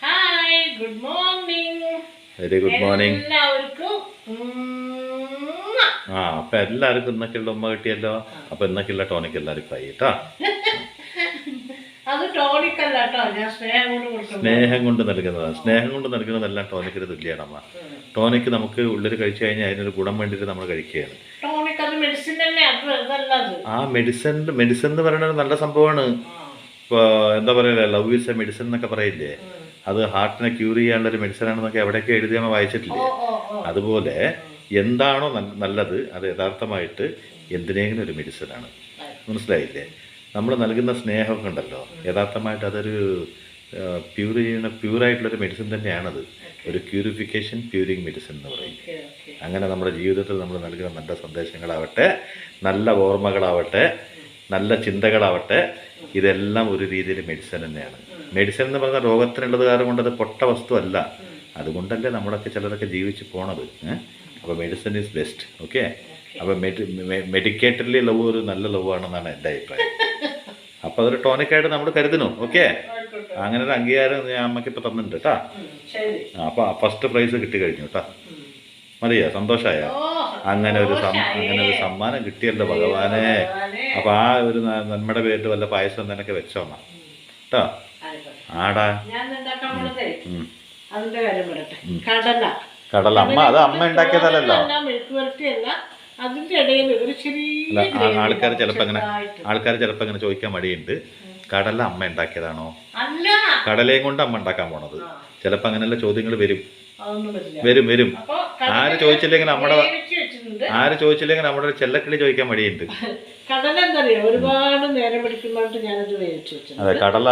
Hi, good morning. Very good morning. എല്ലാവർക്കും അപ്പൊ എല്ലാവർക്കും ഇന്നൊക്കെയുള്ള ഉമ്മ കിട്ടിയല്ലോ. അപ്പൊ ഇന്നൊക്കെയുള്ള ടോണിക് എല്ലാവർക്കും ആയി കേട്ടാ. അത് ടോണിക്കല്ല കേട്ടോ, ഞാൻ സ്നേഹം കൊണ്ട് കൊടുക്കുന്നത്. സ്നേഹം കൊണ്ട് നൽകുന്നതാണ്. സ്നേഹം കൊണ്ട് നൽകുന്നതെല്ലാം ടോണിക്കിന് തുല്യമാണ് അമ്മ. ടോണിക്ക് നമുക്ക് ഉള്ളിൽ കഴിച്ചു കഴിഞ്ഞാൽ അതിനൊരു ഗുണം വേണ്ടിയിട്ട് നമ്മൾ കഴിക്കുകയാണ്. ടോണിക് അത് മെഡിസിൻ തന്നെ. ആ മെഡിസിൻ എന്ന് പറയുന്നത് നല്ല സംഭവമാണ്. ഇപ്പോൾ എന്താ പറയുക, ലവ് ഈസ് എ മെഡിസിൻ എന്നൊക്കെ പറയില്ലേ, അത് ഹാർട്ടിനെ ക്യൂർ ചെയ്യാനുള്ളൊരു മെഡിസിൻ ആണെന്നൊക്കെ എവിടെയൊക്കെ എഴുതിയാൽ വായിച്ചിട്ടില്ലേ. അതുപോലെ എന്താണോ നല്ലത് അത് യഥാർത്ഥമായിട്ട് എന്തിനെങ്കിലും ഒരു മെഡിസിനാണ്. മനസ്സിലായില്ലേ? നമ്മൾ നൽകുന്ന സ്നേഹമൊക്കെ ഉണ്ടല്ലോ, യഥാർത്ഥമായിട്ട് അതൊരു പ്യൂറായിട്ടുള്ളൊരു മെഡിസിൻ തന്നെയാണത്. ഒരു പ്യൂരിഫിക്കേഷൻ പ്യൂരിങ് മെഡിസിൻ എന്ന് പറയും. അങ്ങനെ നമ്മുടെ ജീവിതത്തിൽ നമ്മൾ നൽകുന്ന നല്ല സന്ദേശങ്ങളാവട്ടെ, നല്ല ഓർമ്മകളാവട്ടെ, നല്ല ചിന്തകളാവട്ടെ, ഇതെല്ലാം ഒരു രീതിയിൽ മെഡിസിൻ തന്നെയാണ്. മെഡിസിൻ എന്ന് പറഞ്ഞാൽ രോഗത്തിനുള്ളത് കാരണം കൊണ്ട് അത് പൊട്ട വസ്തു അല്ല. അതുകൊണ്ടല്ലേ നമ്മളൊക്കെ ചിലരൊക്കെ ജീവിച്ച് പോണത്. അപ്പോൾ മെഡിസിൻ ഈസ് ബെസ്റ്റ്. ഓക്കെ. അപ്പോൾ മെഡിക്കേറ്റഡ്ലി ലവ് ഒരു നല്ല ലവ് ആണെന്നാണ് എൻ്റെ അഭിപ്രായം. അപ്പോൾ അതൊരു ടോണിക്കായിട്ട് നമ്മൾ കരുതണു. ഓക്കെ. അങ്ങനെ ഒരു അംഗീകാരം ഞാൻ അമ്മയ്ക്ക് ഇപ്പോൾ തന്നിട്ടുണ്ട് കേട്ടാ. അപ്പോൾ ഫസ്റ്റ് പ്രൈസ് കിട്ടി കഴിഞ്ഞു കേട്ടാ. മതിയോ? സന്തോഷമായ? അങ്ങനെ ഒരു സമ്മാനം കിട്ടിയല്ലോ ഭഗവാനെ. അപ്പോൾ ആ ഒരു നമ്മുടെ പേരിൽ വല്ല പായസം നിനക്ക് വെച്ചോന്നാ കേട്ടോ. ആടാ കടല അമ്മ, അത് അമ്മ ഉണ്ടാക്കിയതല്ലോ. ആൾക്കാർ ചിലപ്പോൾ ഇങ്ങനെ ചോദിക്കാൻ മടിയുണ്ട്, കടല അമ്മ ഉണ്ടാക്കിയതാണോ? കടലയും കൊണ്ട് അമ്മ ഉണ്ടാക്കാൻ പോണത്. ചിലപ്പോൾ അങ്ങനെയുള്ള ചോദ്യങ്ങൾ വരും. ആര് ചോദിച്ചില്ലെങ്കിൽ നമ്മുടെ ചെല്ലക്കിളി ചോദിക്കാൻ മടിയുണ്ട്. കടല എന്താ പറയാ, ഒരുപാട് നേരം പിടിക്കുമ്പോഴായിട്ട് ഞാനത് വേവിച്ചു വെച്ചു. അതെ, കടല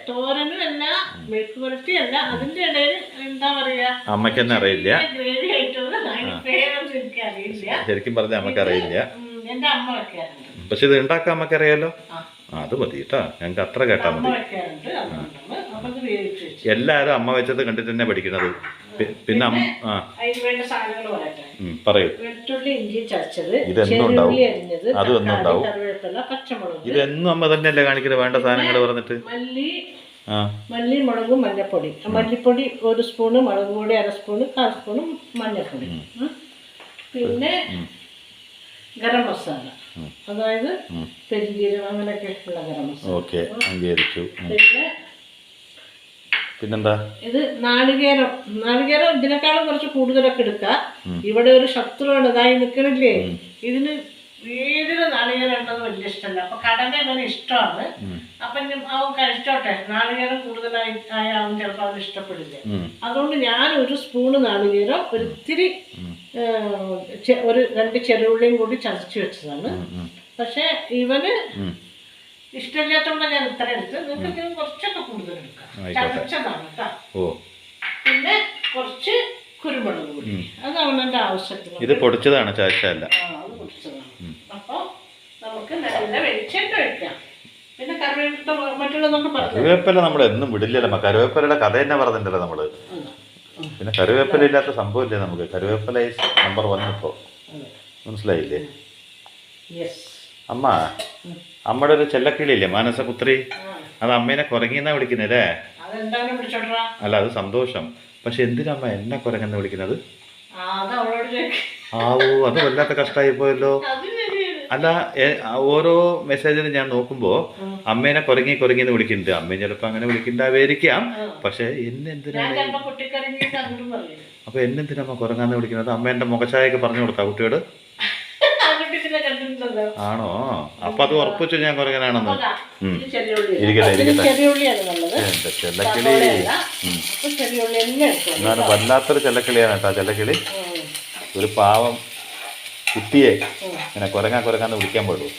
തോരനും അല്ല, മെഴുക്ക് പുരട്ടി അല്ല, അതിന്റെ ഇടയിൽ എന്താ പറയാ, അമ്മയ്ക്ക് തന്നെ അറിയില്ല. ഗ്രേവി ആയിട്ടുള്ള എനിക്ക് അറിയില്ല. ശരിക്കും പറഞ്ഞ അമ്മക്ക് അറിയില്ല. എന്റെ അമ്മ വെക്കാറുണ്ട്. പക്ഷെ ഇത് ഉണ്ടാക്കാൻ അമ്മക്ക് അറിയാലോ. അത് മതി കേട്ടാ, ഞങ്ങൾക്ക് അത്ര കേട്ടാ മതി. എല്ലാരും അമ്മ വെച്ചത് കണ്ടിട്ട് തന്നെ പഠിക്കണത്. പിന്നെ പറയൂ. വെളുത്തുള്ളി, ഇഞ്ചി ചതച്ചത്, ഇതെന്നും ഉണ്ടാവും. അതും എന്നും ഉണ്ടാവും. കറിവേപ്പില, പച്ചമുളക്. ഇതെന്നും അമ്മ തന്നെയല്ലേ കാണിക്കുന്നത് വേണ്ട സാധനങ്ങൾ പറഞ്ഞിട്ട്. മല്ലി, മുളകും, മഞ്ഞപ്പൊടി. മല്ലിപ്പൊടി 1 സ്പൂണ്, മുളക് പൊടി 1/2 സ്പൂണ്, 1/4 സ്പൂണ് മഞ്ഞപ്പൊടി. പിന്നെ ഗരം മസാല, അതായത് പെരുംജീരകം, അങ്ങനെയൊക്കെ ഉള്ള ഗരം മസാല. ഓക്കെ, അംഗീകരിച്ചു. പിന്നെന്താ ഇത്? നാളികേരം ഇതിനേക്കാളും കുറച്ച് കൂടുതലൊക്കെ എടുക്കുക. ഇവിടെ ഒരു ശത്രുവാണ് ഇതായി നിൽക്കണില്ലേ, ഇതിന് വീടിന് നാളികേരം ഉണ്ടെന്ന് വലിയ ഇഷ്ടമല്ല. അപ്പൊ കടല അങ്ങനെ ഇഷ്ടമാണ്. അപ്പൊ അവൻ കഴിച്ചോട്ടെ, നാളികേരം കൂടുതലായി അവൻ ചിലപ്പോൾ അവന് ഇഷ്ടപ്പെടില്ല. അതുകൊണ്ട് ഞാൻ 1 സ്പൂണ് നാളികേരം, ഒരിത്തിരി 2 ചെറുള്ളിയും കൂടി ചതച്ച് വെച്ചതാണ്. പക്ഷെ ഇവന് ഇഷ്ടമില്ലാത്തോണ്ട് ഞാൻ ഇത്ര എടുത്ത്. നിങ്ങൾക്ക് കുറച്ചൊക്കെ കൂടുതൽ എടുക്കാം. ചതച്ചതാണ് കേട്ടോ. പിന്നെ കുറച്ച് കുരുമുളക് പൊടി, അത് അവന്റെ ആവശ്യത്തിന്. ഇത് പൊടിച്ചതാണ്, ചതച്ചല്ല. അത് പൊടിച്ചതാണ്. അപ്പൊ നമുക്ക് നല്ല വെളിച്ചെണ്ണ ഒഴിക്കാം. പിന്നെ കറിവേപ്പില മറ്റുള്ളതൊക്കെ കറിവേപ്പില നമ്മൾ എന്നും വിടില്ലല്ലോ. കറിവേപ്പിലയുടെ കഥ തന്നെ പറഞ്ഞിട്ടല്ലോ നമ്മള്. പിന്നെ കറിവേപ്പില ഇല്ലാത്ത സംഭവമില്ലേ നമുക്ക്. കറിവേപ്പില നമ്പർ 1 ഇപ്പോ. മനസ്സിലായില്ലേ? അമ്മയുടെ ഒരു ചെല്ലക്കിളിയില്ലേ, മാനസപുത്രി, അത് അമ്മേനെ കുരങ്ങിന്നാ വിളിക്കുന്നല്ലേ? അല്ല, അത് സന്തോഷം. പക്ഷെ എന്തിനമ്മ എന്നെ കുരങ്ങെന്ന് വിളിക്കുന്നത്? അത് വല്ലാത്ത കഷ്ടമായി പോയല്ലോ. അല്ല, ഓരോ മെസ്സേജിലും ഞാൻ നോക്കുമ്പോ അമ്മേനെ കുരങ്ങിന്ന് വിളിക്കുന്നുണ്ട്. അമ്മയെ ചിലപ്പോ അങ്ങനെ വിളിക്കണ്ടായിരിക്കാം. പക്ഷെ എന്നെന്തിനാണ് അപ്പൊ എന്നെന്തിനമ്മ കുരങ്ങാന്ന് വിളിക്കുന്നത്? അമ്മ എന്റെ മുഖച്ചായൊക്കെ പറഞ്ഞു കൊടുത്താ കുട്ടിയോട്? ആണോ? അപ്പൊ അത് ഉറപ്പിച്ചു ഞാൻ കുരങ്ങനാണെന്ന്. എന്നാലും വല്ലാത്തൊരു ചെല്ലക്കിളിയാണ് കേട്ടോ ചെല്ലക്കിളി. ഒരു പാവം കുട്ടിയെ ഇങ്ങനെ കുരങ്ങാന്ന് വിളിക്കാൻ പാടുള്ളൂ.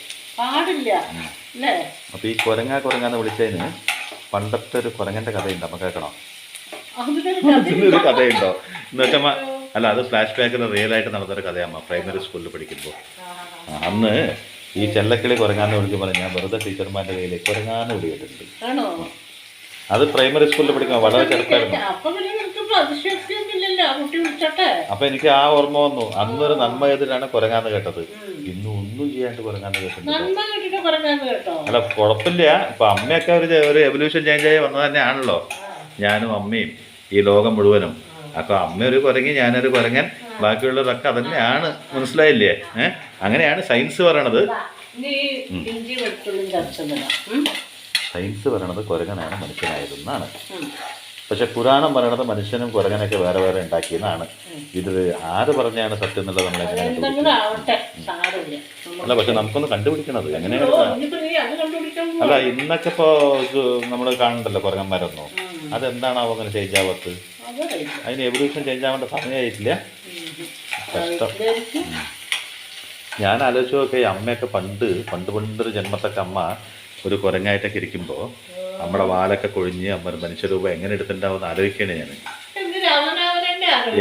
അപ്പൊ ഈ കുരങ്ങാന്ന് വിളിച്ചതിന് പണ്ടത്തെ ഒരു കുരങ്ങന്റെ കഥയുണ്ട്, അമ്മ കേൾക്കണോ? ഒരു കഥയുണ്ടോ എന്ന് വെച്ചാൽ? അല്ല, അത് ഫ്ലാഷ് ബാക്കിൽ റിയലായിട്ട് നടന്നൊരു കഥയമ്മ. പ്രൈമറി സ്കൂളിൽ പഠിക്കുമ്പോൾ അന്ന് ഈ ചെല്ലക്കിളി കുരങ്ങാന്ന് വിളിക്കുമ്പോൾ ഞാൻ വെറുതെ ടീച്ചർമാരുടെ കയ്യിൽ കുരങ്ങാന്ന് വിളി കേട്ടിട്ടുണ്ട്. അത് പ്രൈമറി സ്കൂളിൽ പഠിക്കുമ്പോൾ വളരെ ചെറുപ്പമായിരുന്നു. അപ്പൊ എനിക്ക് ആ ഓർമ്മ വന്നു. അന്നൊരു നന്മ എതിരാണ് കുരങ്ങാന്ന് കേട്ടത്. ഇന്ന് ഒന്നും ചെയ്യാണ്ട് കുരങ്ങാന്ന് കേട്ടിട്ടുണ്ട്. അല്ല, കുഴപ്പമില്ല. ഇപ്പൊ അമ്മയൊക്കെ ഒരു എവല്യൂഷൻ ചേഞ്ച് ആയി വന്നത് തന്നെയാണല്ലോ. ഞാനും അമ്മയും ഈ ലോകം മുഴുവനും. അപ്പോൾ അമ്മ ഒരു കുരങ്ങി, ഞാനൊരു കുരങ്ങൻ, ബാക്കിയുള്ളവരൊക്കെ അതന്നെയാണ്. മനസ്സിലായില്ലേ? അങ്ങനെയാണ് സയൻസ് പറയണത്. സയൻസ് പറയണത് കുരങ്ങനാണ് മനുഷ്യനായതെന്നാണ്. പക്ഷെ പുരാണം പറയണത് മനുഷ്യനും കുരങ്ങനൊക്കെ വേറെ വേറെ ഉണ്ടാക്കിയെന്നാണ്. ഇത് ആര് പറഞ്ഞാണ് സത്യം എന്നുള്ളത് നമ്മൾ എങ്ങനെയാണ്? അല്ല, പക്ഷെ നമുക്കൊന്ന് കണ്ടുപിടിക്കണത് എങ്ങനെയാണ്? അല്ല, ഇന്നൊക്കെ ഇപ്പോൾ നമ്മൾ കാണണ്ടല്ലോ കുരങ്ങന്മാരൊന്നും. അതെന്താണാവോ അങ്ങനെ ചേഞ്ച് ആവാത്തത്? അതിന് എവല്യൂഷൻ ചേഞ്ച് ആവേണ്ട സമയമായിട്ടില്ല. കഷ്ടം. ഞാൻ ആലോചിച്ച് നോക്കെ, അമ്മയൊക്കെ പണ്ടൊരു ജന്മത്തൊക്കെ അമ്മ ഒരു കുരങ്ങായിട്ടൊക്കെ ഇരിക്കുമ്പോൾ നമ്മുടെ വാലൊക്കെ കൊഴിഞ്ഞ് അമ്മ ഒരു മനുഷ്യരൂപം എങ്ങനെ എടുത്തിട്ടുണ്ടാവും ആലോചിക്കണേ. ഞാൻ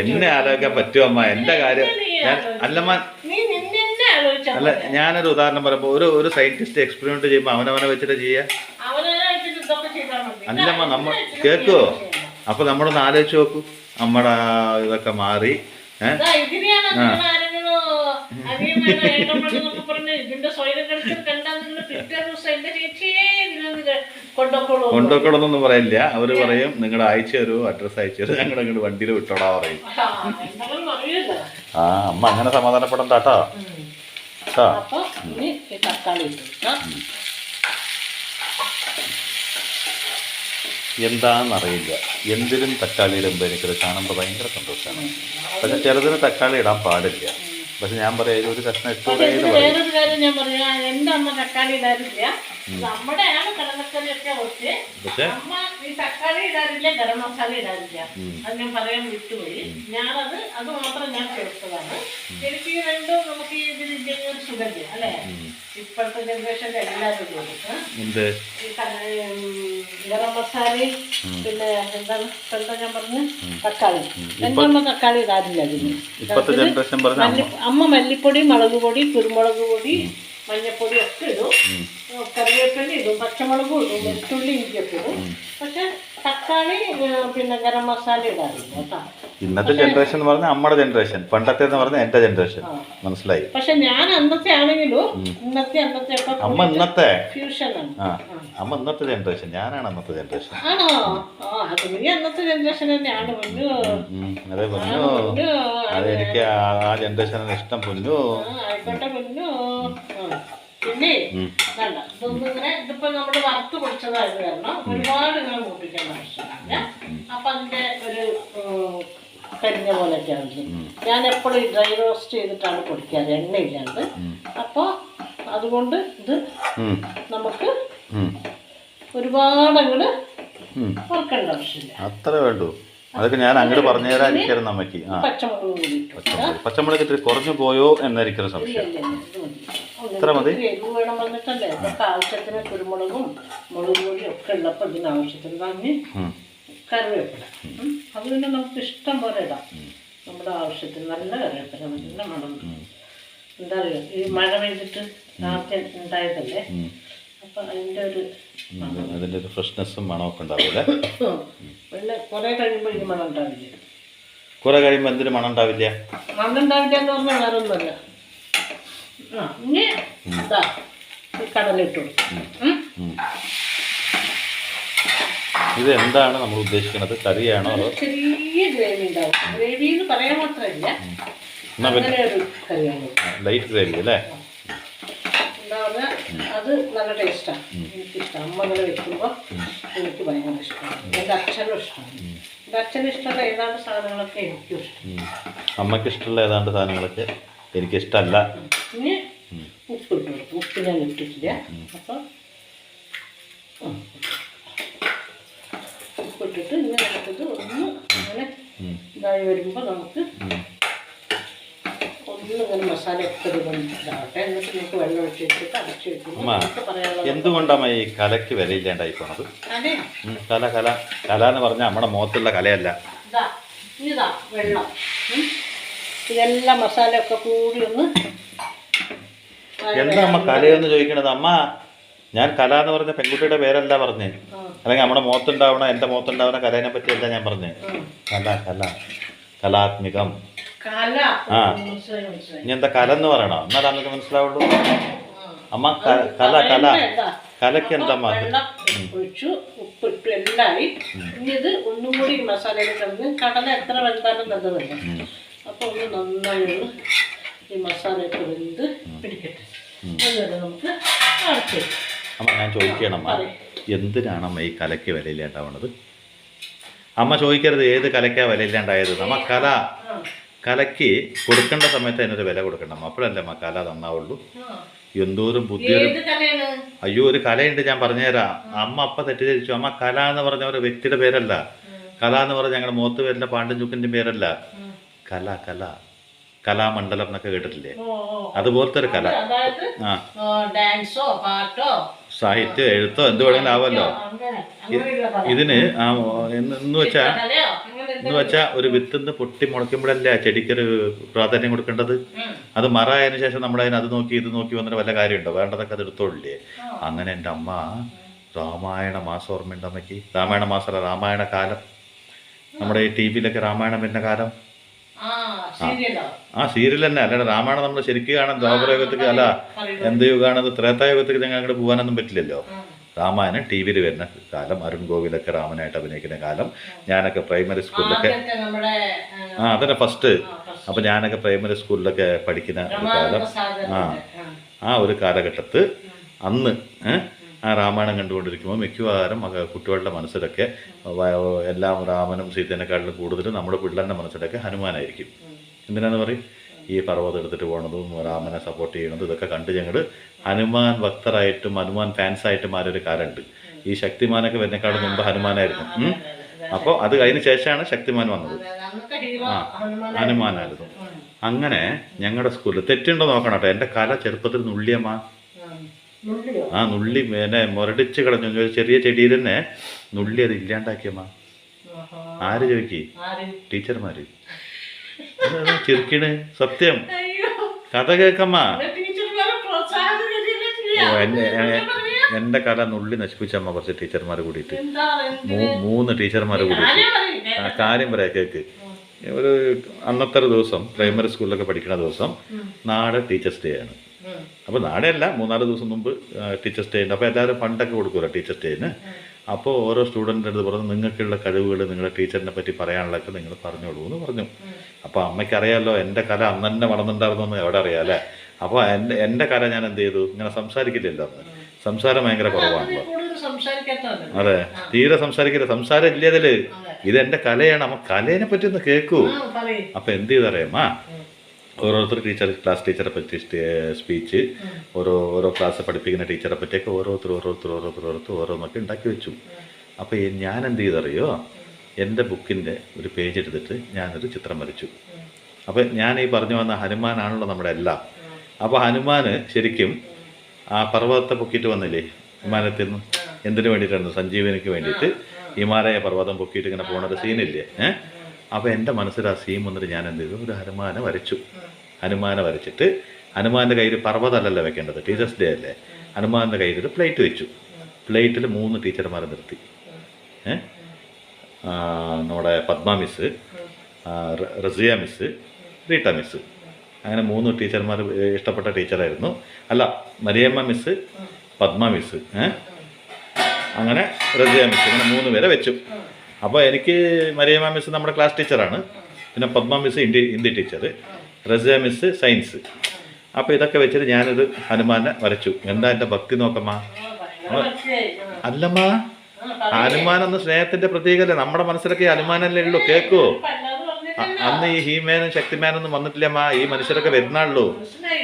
എന്നെ ആലോചിക്കാൻ പറ്റുമോ അമ്മ? എൻ്റെ കാര്യം അല്ലമ്മ. അല്ല, ഞാനൊരു ഉദാഹരണം പറയുമ്പോൾ ഒരു സയന്റിസ്റ്റ് എക്സ്പെരിമെന്റ് ചെയ്യുമ്പോൾ അവനവനെ വെച്ചിട്ട് ചെയ്യുക. അല്ലമ്മ, നമ്മൾ കേൾക്കുവോ? അപ്പൊ നമ്മളൊന്ന് ആലോചിച്ച് നോക്കൂ. നമ്മുടെ ഇതൊക്കെ മാറി കൊണ്ടോക്കോളൊന്നും പറയില്ല. അവര് പറയും നിങ്ങളുടെ അയച്ചു തരൂ, അഡ്രസ്സ് അയച്ചു തരൂ, ഞങ്ങൾ അങ്ങോട്ട് വണ്ടിയിൽ വിട്ടോടാ പറയും. അമ്മ അങ്ങനെ സമാധാനപ്പെടണ്ട കേട്ടോ. എന്താണെന്നറിയില്ല, എന്തിനും തക്കാളി ഇടുമ്പോൾ എനിക്കത് കാണുമ്പോൾ ഭയങ്കര സന്തോഷമാണ്. പക്ഷെ ചിലതിന് തക്കാളി ഇടാൻ പാടില്ല. പക്ഷെ ഞാൻ പറയാം ഒരു കഷ്ണം ഇട്ടൂടെ. വേറൊരു കാര്യം ഞാൻ പറയാ, എന്റെ അമ്മ തക്കാളി ഇടാറില്ല. നമ്മുടെയാണ് കടലക്കറിയൊക്കെ വെച്ച് അമ്മ ഈ തക്കാളി ഇടാറില്ല, ഗരം മസാല ഇടാറില്ല. അത് ഞാൻ പറയാൻ വിട്ടുപോയി. അത് മാത്രം ഞാൻ ചേർത്തതാണ്. എനിക്ക് രണ്ടും നമുക്ക് ഇതിൽ ഒരു സുഖമില്ല അല്ലേ? ഇപ്പോഴത്തെ ജനറേഷന്റെ എല്ലാവരും ഗരം മസാലയും പിന്നെ എന്താ ഞാൻ പറഞ്ഞു തക്കാളി. എന്റെ അമ്മ തക്കാളി ഇടാറില്ല അതിന്. അമ്മ മല്ലിപ്പൊടി, മുളക് പൊടി, കുരുമുളക് പൊടി, മഞ്ഞപ്പൊടി ഒക്കെ ഇടും, കറിവേപ്പില ഇടും, പച്ചമുളകും ഇടും, വെളുത്തുള്ളി ഇഞ്ചിയൊക്കെ ഇടും. പക്ഷെ തക്കാളി പിന്നെ ഗരം മസാല ഇടാറില്ല കേട്ടോ. ഇന്നത്തെ ജനറേഷൻ എന്ന് പറഞ്ഞാൽ നമ്മുടെ ജനറേഷൻ, പണ്ടത്തെ എന്ന് പറഞ്ഞാൽ എന്റെ ജനറേഷൻ. മനസ്സിലായി? പക്ഷെ ഞാൻ അന്നത്തെ ആണെങ്കിലും അന്നത്തെ അമ്മ ഇന്നത്തെ ഫ്യൂഷനാണ്. അമ്മ ഇന്നത്തെ ജനറേഷൻ, ഞാനാണ് അന്നത്തെ ജനറേഷൻ. ആണോ? അത് നീ അന്നത്തെ ജനറേഷൻ തന്നെയാണ് പൊന്നു. അതെ പൊന്നു, അതെനിക്ക് ആ ജനറേഷനാണ് ഇഷ്ടം പൊന്നു. ആയിക്കോട്ടെ പൊന്നു. പിന്നെ ഇതിപ്പോ നമ്മള് വറുത്ത് പൊടിച്ചതായത് കാരണം ഒരുപാട് ഇങ്ങനെ മൂപ്പിക്കേണ്ട ആവശ്യമില്ല. അപ്പൊ അതിന്റെ ഒരു കരിഞ്ഞ പോലെയൊക്കെ ആവുന്നു. ഞാൻ എപ്പോഴും ഡ്രൈ റോസ്റ്റ് ചെയ്തിട്ടാണ് പൊടിക്കാറ്, എണ്ണയില്ലാണ്ട്. അപ്പൊ അതുകൊണ്ട് ഇത് നമുക്ക് ഒരുപാട് അങ്ങോട്ട് വറുക്കേണ്ട ആവശ്യമില്ല. അത്ര വേണ്ടു. അതൊക്കെ ഞാൻ അങ്ങോട്ട് പറഞ്ഞു തരാതിരിക്കായിരുന്നു അമ്മയ്ക്ക്. പച്ചമുളക് ഇത്തിരി കുറഞ്ഞു പോയോ എന്നായിരിക്കും സംശയം. ഇത്ര മതി. ആവശ്യത്തിന് കുരുമുളകും മുളക് പൊടിയും ഒക്കെ ഉള്ളപ്പോൾ ഇതിന് ആവശ്യത്തിന് തന്നെ കറിവേപ്പില. അത് പിന്നെ നമുക്ക് ഇഷ്ടം പോലെ ഇടാം. നമ്മുടെ ആവശ്യത്തിന് നല്ല കറിവേപ്പില, നല്ല മണം. എന്താ പറയുക, ഈ മഴ പെയ്തിട്ട് രാത്രി ഉണ്ടായതല്ലേ, അപ്പൊ അതിൻ്റെ ഒരു ഫ്രഷ്നെസ്സും മണമൊക്കെ ഉണ്ടാവില്ല. പിന്നെ കുറെ കഴിയുമ്പോൾ ഈ മണം ഉണ്ടാവില്ല. കുറെ കഴിയുമ്പോൾ എന്തിനു മണം ഉണ്ടാവില്ല? മണം ഉണ്ടാവില്ല എന്ന് പറഞ്ഞാൽ വേറെ ഒന്നുമല്ല. ഇനി ഇതാ കടലിട്ടു. ഇത് എന്താണ് നമ്മൾ ഉദ്ദേശിക്കുന്നത്? കറിയാണോ അതോ ചെറിയ ഗ്രേവി ഉണ്ടാവും? ഗ്രേവി എന്ന് പറയാൻ മാത്രമില്ല, അങ്ങനെ ഒരു കറിയാണ്. ലൈറ്റ് ഗ്രേവി അല്ലേ? എന്താ പറഞ്ഞാൽ അത് നല്ല ടേസ്റ്റാണ്. എനിക്കിഷ്ടം. അമ്മ അങ്ങനെ വെക്കുമ്പോൾ എനിക്ക് ഭയങ്കര ഇഷ്ടമാണ്. എൻ്റെ അച്ഛനും ഇഷ്ടമാണ്. എൻ്റെ അച്ഛനും ഇഷ്ടമുള്ള ഏതാണ്ട് സാധനങ്ങളൊക്കെ എനിക്കും ഇഷ്ടം. അമ്മയ്ക്ക് ഇഷ്ടമുള്ള ഏതാണ്ട് സാധനങ്ങളൊക്കെ എനിക്കിഷ്ടമല്ല. ഇനി ഉപ്പ് ഇട്ട് കൊടുക്കും. ഉപ്പ് ഞാൻ ഇട്ടിട്ടില്ല. അപ്പം ഉപ്പിട്ടിട്ട് ഇനി നമുക്കിത് ഒന്ന് അങ്ങനെ ഇതായി വരുമ്പോൾ നമുക്ക് ഒന്നിങ്ങനെ മസാല ഒക്കെ ഇതാവട്ടെ. എന്നിട്ട് നമുക്ക് വെള്ളം ഒഴിച്ചിട്ട് അടച്ചു വെക്കുമ്പോൾ എന്തുകൊണ്ടാണ് ഈ കലയ്ക്ക് വിലയില്ലാണ്ടായി പോണത്? കല കല കല എന്ന് പറഞ്ഞാൽ നമ്മുടെ മുഖത്തുള്ള കലയല്ല. ഇതാ വെള്ളം. ഇതെല്ലാം മസാലയൊക്കെ കൂടി ഒന്ന് എന്താ അമ്മ കലയെന്ന് ചോദിക്കണത്? അമ്മ, ഞാൻ കല എന്ന് പറഞ്ഞ പെൺകുട്ടിയുടെ പേരല്ല പറഞ്ഞേ, അല്ലെങ്കിൽ നമ്മുടെ മുഖത്തുണ്ടാവണ, എൻ്റെ മുഖത്തുണ്ടാവുന്ന കലേനെ പറ്റിയല്ല ഞാൻ പറഞ്ഞേ. കല കല കലാത്മികം. ഇനി എന്താ കല എന്ന് പറയണോ? എന്നാലും നമുക്ക് മനസ്സിലാവുള്ളൂ. അമ്മ കല കല കലയ്ക്ക് എന്താ വെള്ളം ഒഴിച്ചു, ഉപ്പിട്ടു, എല്ലായി. ഇനി ഇത് ഒന്നും കൂടി ഈ മസാലയിൽ കിടന്ന് കടല എത്ര വെന്താലും നല്ലതല്ല. അപ്പോൾ ഒന്ന് നന്നായി ഈ മസാലയൊക്കെ വെന്ത് പിടിക്കട്ടെ. അതുപോലെ നമുക്ക് അടച്ചു. അമ്മ ഞാൻ ചോദിക്കണമ്മ, എന്തിനാണമ്മ ഈ കലയ്ക്ക് വിലയില്ലാണ്ടാവണത്? അമ്മ ചോദിക്കരുത് ഏത് കലയ്ക്കാ വിലയില്ലാണ്ടായത്. നമ്മ കലയ്ക്ക് കൊടുക്കേണ്ട സമയത്ത് അതിനൊരു വില കൊടുക്കണം, അപ്പോഴല്ലേ അമ്മ കല നന്നാവുള്ളൂ. എന്തോരം ബുദ്ധി. അയ്യോ, ഒരു കലയുണ്ട്, ഞാൻ പറഞ്ഞുതരാം. അമ്മ അപ്പ തെറ്റിദ്ധരിച്ചു. അമ്മ കല എന്ന് പറഞ്ഞ ഒരു വ്യക്തിയുടെ പേരല്ല. കല എന്ന് പറഞ്ഞ ഞങ്ങളുടെ മുഖത്ത് വരുന്ന പാണ്ടും ചുക്കിൻ്റെ പേരല്ല. കല കലാമണ്ഡലം എന്നൊക്കെ കേട്ടിട്ടില്ലേ? അതുപോലത്തെ ഒരു കല. ഡാൻസോ പാട്ടോ സാഹിത്യം എഴുത്തോ എന്ത് വേണമെങ്കിലും ആവല്ലോ. ഇതിന് എന്ന് വെച്ചാ ഒരു വിത്തുന്ന് പൊട്ടി മുളയ്ക്കുമ്പോഴല്ലേ ചെടിക്കൊരു പ്രാധാന്യം കൊടുക്കേണ്ടത്. അത് മറായതിനു ശേഷം നമ്മളതിന് അത് നോക്കി ഇത് നോക്കി വന്നിട്ട് വല്ല കാര്യമുണ്ടോ? വേണ്ടതൊക്കെ അത് എടുത്തോളില്ലേ. അങ്ങനെ എൻ്റെ അമ്മ രാമായണ മാസം ഓർമ്മയുണ്ട് അമ്മയ്ക്ക്? രാമായണ മാസമല്ല, രാമായണ കാലം. നമ്മുടെ ഈ ടി വിയിലൊക്കെ രാമായണം വരുന്ന കാലം. ആ സീരിയൽ തന്നെ അല്ലാണ്ട് രാമായണം നമ്മൾ ശരിക്കും കാണാൻ ദ്വാപരയുഗത്തേക്ക് അല്ല എന്ത് യുഗമാണത്, ത്രേതായുഗത്തേക്ക് ഞങ്ങൾ അങ്ങോട്ട് പോകാനൊന്നും പറ്റില്ലല്ലോ. രാമായണം ടി വിയിൽ വരുന്ന കാലം, അരുൺ ഗോവിലൊക്കെ രാമനായിട്ട് അഭിനയിക്കുന്ന കാലം. ഞാനൊക്കെ പ്രൈമറി സ്കൂളിലൊക്കെ അതന്നെ ഫസ്റ്റ്. അപ്പം ഞാനൊക്കെ പ്രൈമറി സ്കൂളിലൊക്കെ പഠിക്കുന്ന ഒരു കാലം. ആ ഒരു കാലഘട്ടത്ത് അന്ന് ആ രാമായണം കണ്ടുകൊണ്ടിരിക്കുമ്പോൾ മിക്കവാറും കുട്ടികളുടെ മനസ്സിലൊക്കെ എല്ലാം രാമനും സീതേനെക്കാട്ടിലും കൂടുതൽ നമ്മുടെ പിള്ളേരുടെ മനസ്സിലൊക്കെ ഹനുമാനായിരിക്കും. എന്തിനാന്ന് പറയും? ഈ പർവ്വതം എടുത്തിട്ട് പോകണതും രാമനെ സപ്പോർട്ട് ചെയ്യണതും ഇതൊക്കെ കണ്ട് ഞങ്ങൾ ഹനുമാൻ ഭക്തരായിട്ടും ഹനുമാൻ ഫാൻസായിട്ടും മാറിയൊരു കാലമുണ്ട്. ഈ ശക്തിമാനൊക്കെ വരുന്നേക്കാളും മുമ്പ് ഹനുമാനായിരുന്നു. അപ്പോൾ അത് കഴിഞ്ഞ ശേഷമാണ് ശക്തിമാൻ വന്നത്. ഹനുമാനായിരുന്നു. അങ്ങനെ ഞങ്ങളുടെ സ്കൂളിൽ തെറ്റുണ്ടോ നോക്കണം കേട്ടോ. എൻ്റെ കല ചെറുപ്പത്തിൽ നുള്ളിയമ്മ. നുള്ളി പിന്നെ മുരടിച്ച് കളഞ്ഞു. ചെറിയ ചെടിയിൽ തന്നെ നുള്ളി അത് ഇല്ലാണ്ടാക്കിയമ്മ. ആര് ചോദിക്കി? ടീച്ചർമാര്. ചിരിക്കണ്, സത്യം. കഥ കേക്കമ്മ. എൻ്റെ കല നുള്ളി നശിപ്പിച്ചമ്മ കുറച്ച് ടീച്ചർമാർ കൂടിയിട്ട്. 3 ടീച്ചർമാർ കൂടിയിട്ട്. കാര്യം പറയാ കേക്ക്. ഒരു അന്നത്തെ ഒരു ദിവസം പ്രൈമറി സ്കൂളിലൊക്കെ പഠിക്കുന്ന ദിവസം നാളെ ടീച്ചേഴ്സ് ഡേ ആണ്. അപ്പോൾ നാളെയല്ല, 3-4 ദിവസം മുമ്പ് ടീച്ചേഴ്സ് ഡേ ഉണ്ട്. അപ്പോൾ എല്ലാവരും ഫണ്ടൊക്കെ കൊടുക്കുമല്ലോ ടീച്ചേഴ്സ് ഡേന്. അപ്പോൾ ഓരോ സ്റ്റുഡൻറ്റിൻ്റെ അടുത്ത് പറഞ്ഞു, നിങ്ങൾക്കുള്ള കഴിവുകൾ നിങ്ങളുടെ ടീച്ചറിനെ പറ്റി പറയാനുള്ളതൊക്കെ നിങ്ങൾ പറഞ്ഞോളൂ എന്ന് പറഞ്ഞു. അപ്പോൾ അമ്മയ്ക്ക് അറിയാമല്ലോ എൻ്റെ കല അന്ന് തന്നെ വളർന്നിട്ടുണ്ടായിരുന്നെന്ന് എവിടെ അറിയാം അല്ലേ. അപ്പോൾ എൻ്റെ കല ഞാൻ എന്ത് ചെയ്തു? ഇങ്ങനെ സംസാരിക്കില്ലല്ലോ അന്ന്. സംസാരം ഭയങ്കര കുറവാണല്ലോ. അതെ, തീരെ സംസാരിക്കില്ല. സംസാരം ഇല്ല അതില്. ഇതെൻ്റെ കലയാണ്. അമ്മ കലേനെ പറ്റി ഒന്ന് കേൾക്കൂ. അപ്പം എന്ത് ചെയ്തറിയാമ്മ? ഓരോരുത്തർ ക്ലാസ് ടീച്ചറെ പറ്റി സ്പീച്ച്, ഓരോ ക്ലാസ് പഠിപ്പിക്കുന്ന ടീച്ചറെ പറ്റിയൊക്കെ ഓരോരുത്തർ ഓരോന്നൊക്കെ ഉണ്ടാക്കി വെച്ചു. അപ്പോൾ ഞാൻ എന്ത് ചെയ്തറിയോ? എൻ്റെ ബുക്കിൻ്റെ ഒരു പേജ് എടുത്തിട്ട് ഞാനൊരു ചിത്രം വരച്ചു. അപ്പോൾ ഞാൻ ഈ പറഞ്ഞു വന്ന ഹനുമാനാണല്ലോ നമ്മുടെ എല്ലാം. അപ്പോൾ ഹനുമാന് ശരിക്കും ആ പർവ്വതത്തെ പൊക്കിയിട്ട് വന്നില്ലേ വിമാനത്തിൽ നിന്നും? എന്തിനു വേണ്ടിയിട്ടായിരുന്നു? സഞ്ജീവനിക്ക് വേണ്ടിയിട്ട് ഹിമാലയ പർവ്വതം പൊക്കിയിട്ട് ഇങ്ങനെ പോണൊരു സീനില്ലേ? അപ്പോൾ എൻ്റെ മനസ്സിൽ ആ സീൻ വന്നിട്ട് ഞാൻ എന്ത് ചെയ്തു? ഒരു ഹനുമാനെ വരച്ചു. ഹനുമാനെ വരച്ചിട്ട് ഹനുമാൻ്റെ കയ്യിൽ പർവ്വതമല്ലല്ലോ വെക്കേണ്ടത്, ടീച്ചേഴ്സ് ഡേ അല്ലേ. ഹനുമാൻ്റെ കയ്യിൽ ഒരു പ്ലേറ്റ് വെച്ചു. പ്ലേറ്റിൽ 3 ടീച്ചർമാരെ നിർത്തി. നമ്മുടെ Padma miss, Razia miss, Rita miss. അങ്ങനെ 3 ടീച്ചർമാർ ഇഷ്ടപ്പെട്ട ടീച്ചറായിരുന്നു. അല്ല, മരിയമ്മ മിസ്, പത്മ മിസ്, അങ്ങനെ റസിയ മിസ്, അങ്ങനെ 3 പേരെ വെച്ചു. അപ്പോൾ എനിക്ക് മരിയമ്മ മിസ് നമ്മുടെ ക്ലാസ് ടീച്ചറാണ്. പിന്നെ Padma miss Hindi teacher, Razia miss science. അപ്പോൾ ഇതൊക്കെ വെച്ചിട്ട് ഞാനൊരു ഹനുമാനെ വരച്ചു. എന്താ എൻ്റെ ഭക്തി നോക്കമ്മ? അല്ലമ്മ, ഹനുമാനെന്ന് സ്നേഹത്തിൻ്റെ പ്രതീകമല്ലേ. നമ്മുടെ മനസ്സിലൊക്കെ ഹനുമാനല്ലേ ഉള്ളൂ. കേൾക്കൂ, അന്ന് ഈ ഹീമാനും ശക്തിമാനൊന്നും വന്നിട്ടില്ലമ്മ. ഈ മനുഷ്യരൊക്കെ വരുന്നാളുള്ളൂ.